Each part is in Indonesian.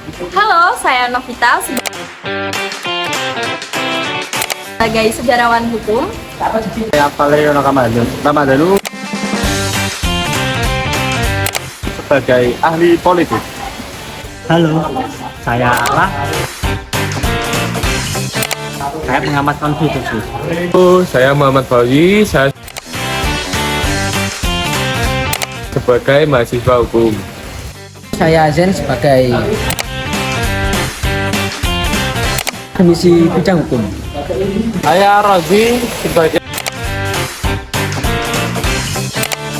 Halo, saya Novita sebagai sejarawan hukum. Saya Valero Ramadhanu sebagai ahli politik. Halo, saya Ala. Saya pengamat konstitusi. Saya Muhammad Fauzi, saya sebagai mahasiswa hukum. Saya Zen sebagai Komisi Bidang Hukum. Saya Rozi sebagai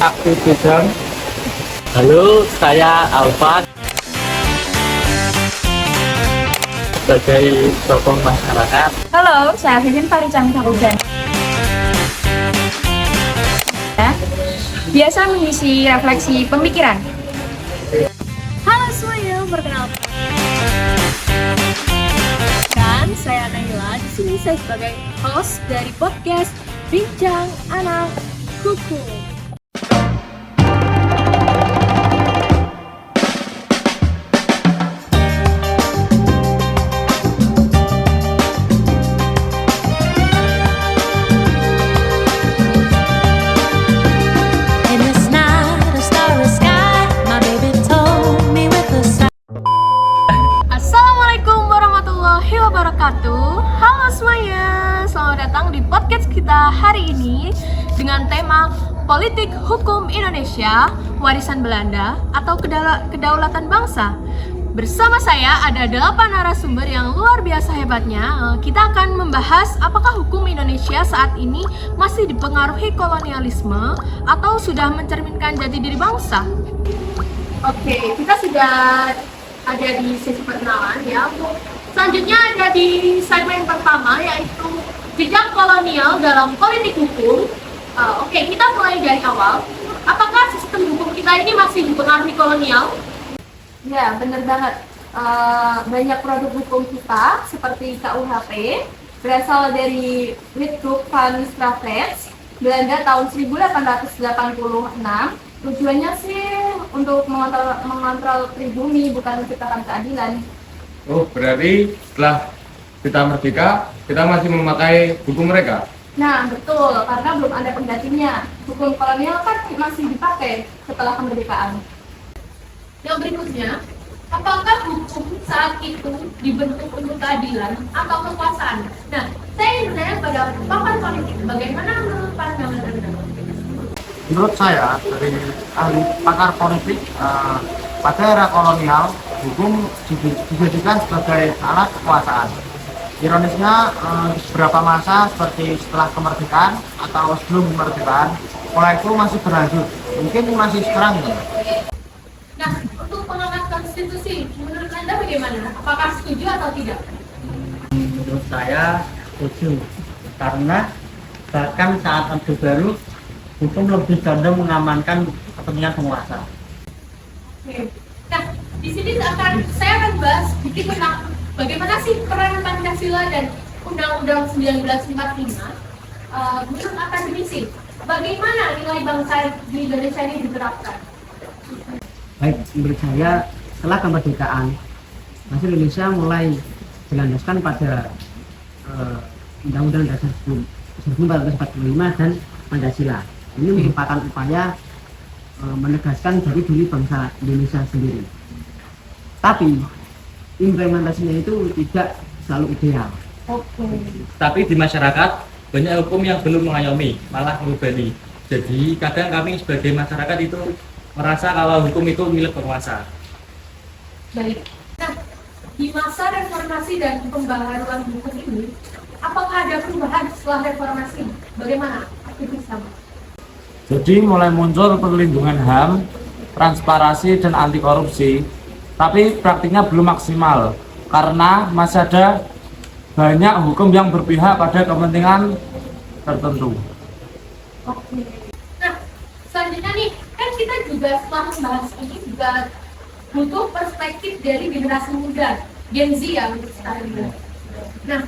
aktif bidang. Halo, saya Alfa sebagai tokoh masyarakat. Halo, saya Vivian Paricang Takudan. Biasa mengisi refleksi pemikiran. Halo semuanya, perkenalkan. Saya Naila. Di sini saya sebagai host dari podcast Bincang Anak Hukum. Assalamualaikum warahmatullahi wabarakatuh. Halo semuanya, selamat datang di podcast kita hari ini dengan tema Politik Hukum Indonesia, Warisan Belanda atau Kedaulatan Bangsa. Bersama saya ada 8 narasumber yang luar biasa hebatnya. Kita akan membahas apakah hukum Indonesia saat ini masih dipengaruhi kolonialisme atau sudah mencerminkan jati diri bangsa. Oke, kita sudah ada di sesi perkenalan ya. Selanjutnya ada di segmen pertama yaitu jejak kolonial dalam politik hukum. Oke, kita mulai dari awal. Apakah sistem hukum kita ini masih dipengaruhi kolonial? Ya, benar banget. Banyak produk hukum kita seperti KUHP berasal dari Witboek van Strafrecht Belanda tahun 1886. Tujuannya sih untuk mengontrol pribumi, bukan menciptakan keadilan. Oh, berarti setelah kita merdeka, kita masih memakai hukum mereka? Nah, betul, karena belum ada penggantinya. Hukum kolonial kan masih dipakai setelah kemerdekaan. Yang berikutnya, apakah hukum saat itu dibentuk untuk keadilan atau kekuasaan? Nah, saya ingin bertanya pada pakar politik, bagaimana menurut pandangan Anda? Menurut saya, dari ahli pakar politik, pada era kolonial, hukum dijadikan sebagai alat kekuasaan. Ironisnya, beberapa masa seperti setelah kemerdekaan atau sebelum kemerdekaan, pola itu masih berlanjut. Mungkin masih sekarang ini. Nah, untuk pengamat konstitusi, menurut Anda bagaimana? Apakah setuju atau tidak? Menurut saya setuju, karena bahkan saat Orde Baru, hukum lebih condong mengamankan kepentingan penguasa. Oke. Nah, di sini saya akan bahas sedikit tentang bagaimana sih peran Pancasila dan Undang-Undang 1945 menurut akademisi. Bagaimana nilai bangsa di Indonesia ini diterapkan? Baik, menurut saya setelah kemerdekaan, masih Indonesia mulai dilandaskan pada Undang-Undang Dasar 1445 dan Pancasila. Ini merupakan upaya menegaskan jati diri bangsa Indonesia sendiri. Tapi implementasinya itu tidak selalu ideal. Oke. Tapi di masyarakat banyak hukum yang belum mengayomi, malah membebani. Jadi kadang kami sebagai masyarakat itu merasa kalau hukum itu milik penguasa. Baik. Nah, di masa reformasi dan pembaharuan hukum ini, apakah ada perubahan setelah reformasi? Bagaimana aktivis sama? Jadi mulai muncul perlindungan HAM, transparansi dan anti korupsi, tapi praktiknya belum maksimal karena masih ada banyak hukum yang berpihak pada kepentingan tertentu. Oke. Nah, selanjutnya nih, kan kita juga setelah membahas ini juga butuh perspektif dari generasi muda, Gen Z ya untuk sekarang ini. Nah,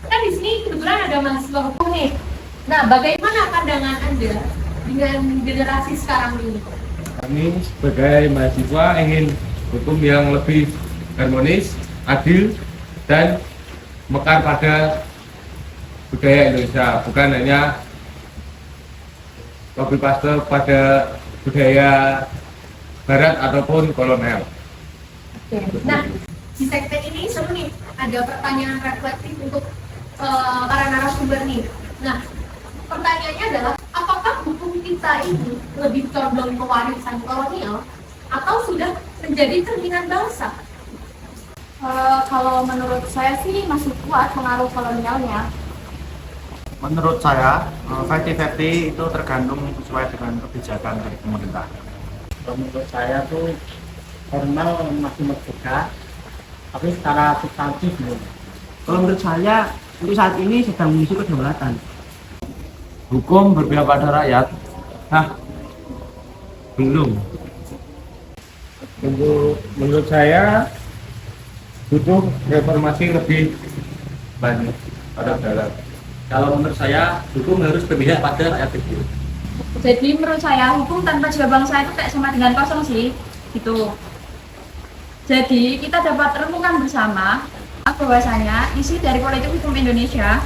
kan di sini kebetulan ada mahasiswa hukum nih. Nah, bagaimana pandangan Anda dengan generasi sekarang ini? Kami sebagai mahasiswa ingin hukum yang lebih harmonis, adil, dan mekar pada budaya Indonesia, bukan hanya copy paste pada budaya barat ataupun kolonial. Oke. Nah, di segmen ini seru nih, ada pertanyaan reflektif untuk para narasumber nih. Nah, pertanyaannya adalah, apakah hukum kita ini lebih condong ke warisan kolonial atau sudah menjadi cerminan bangsa? Kalau menurut saya sih masih kuat pengaruh kolonialnya. Menurut saya, 50-50 itu tergantung sesuai dengan kebijakan dari pemerintah. Kalau menurut saya tuh formal masih merdeka, tapi secara substantif belum. Kalau menurut saya untuk saat ini sedang mengisi kedaulatan. Hukum berpihak pada rakyat? Belum. Menurut saya butuh reformasi lebih banyak pada dalam. Kalau menurut saya, hukum harus berpihak pada rakyat kecil. Jadi menurut saya hukum tanpa jiwa bangsa itu kayak sama dengan kosong sih, gitu. Jadi kita dapat renungkan bersama bahwasanya isi dari politik hukum Indonesia,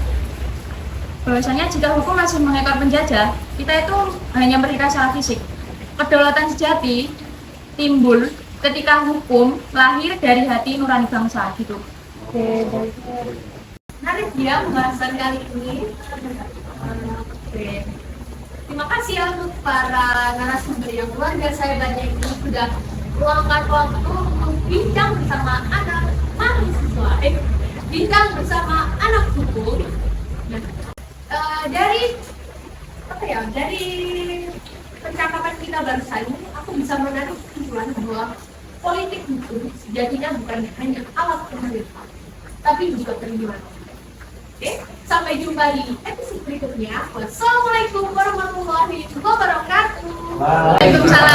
bahwasanya jika hukum masih mengekor penjajah, kita itu hanya merdeka secara fisik. Kedaulatan sejati timbul ketika hukum lahir dari hati nurani bangsa, gitu. Menarik ya pembahasan kali ini. Oke. Terima kasih ya untuk para narasumber yang luar biasa hebatnya ini sudah meluangkan waktu untuk bincang bersama anak mahasiswa, bincang bersama anak hukum. Nah, dari percakapan kita barusan ini, aku bisa menarik kesimpulan bahwa politik hukum sejatinya bukan hanya alat pemerintah, tapi juga perlindungan. Oke, sampai jumpa di episode berikutnya. Wassalamualaikum warahmatullahi wabarakatuh. Waalaikumsalam.